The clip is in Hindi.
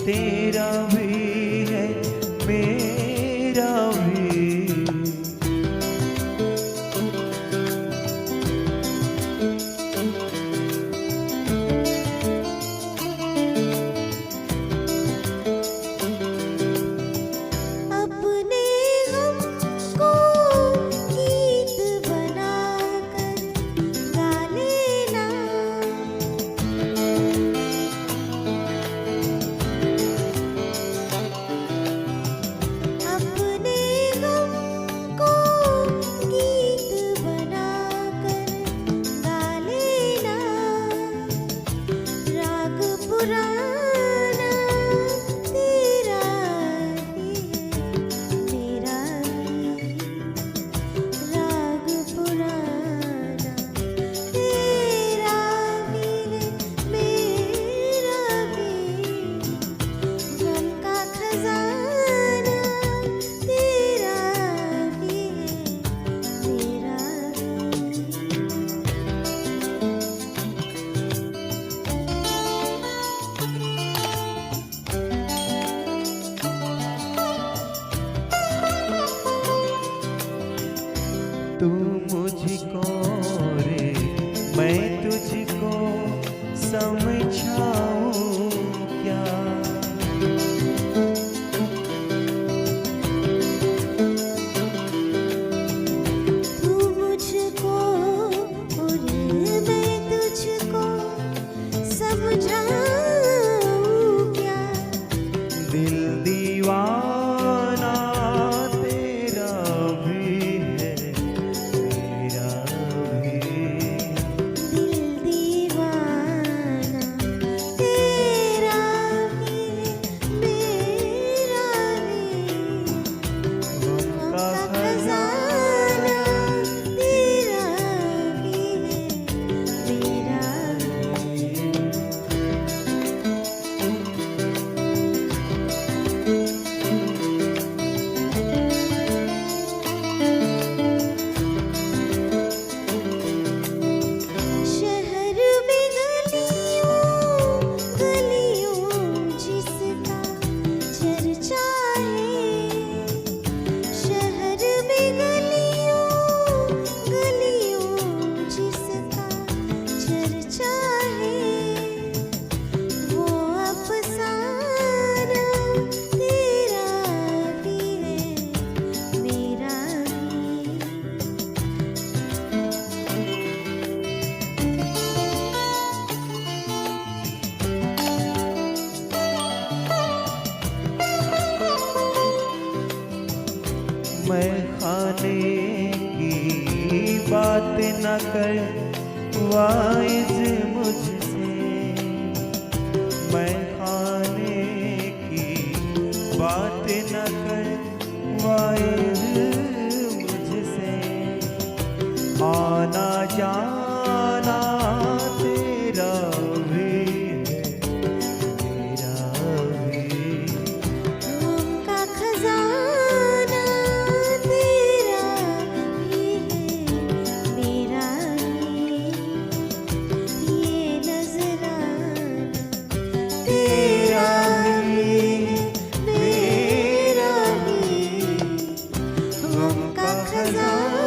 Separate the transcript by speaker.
Speaker 1: तेरा भी है मेरा भी।
Speaker 2: अपने हमको गीत बनाकर गा लेना, अपने हमको गीत बनाकर गा लेना। राग पुराना तेरा भी है मेरा भी, राग पुराना तेरा भी है मेरा भी। गम का खजाना तेरा भी है मेरा
Speaker 1: तू मुझको रे मैं तुझको समझाऊं क्या।
Speaker 2: तू मुझको और मैं तुझको समझाऊं क्या।
Speaker 1: दिल दीवाना तेरा भी है मेरा भी।
Speaker 2: दिल दीवाना तेरा भी है मेरा भी।
Speaker 1: गम का
Speaker 2: का
Speaker 1: खजाना
Speaker 2: खजाना तेरा भी है मेरा भी। शहर में गलियों गलियों जिसका चर्चा है। शहर में गलियों गलियों जिसका चर्चा है। वो अफसाना तेरा भी है मेरा भी।
Speaker 1: मैं खाने की बात न कर वाइज मुझसे। मैं खाने की बात न कर वाइज मुझसे। आना जाना तेरा भी है मेरा भी।
Speaker 2: गम का खजाना तेरा भी है मेरा भी। ये नजराना तेरा भी है मेरा भी। गम का खजाना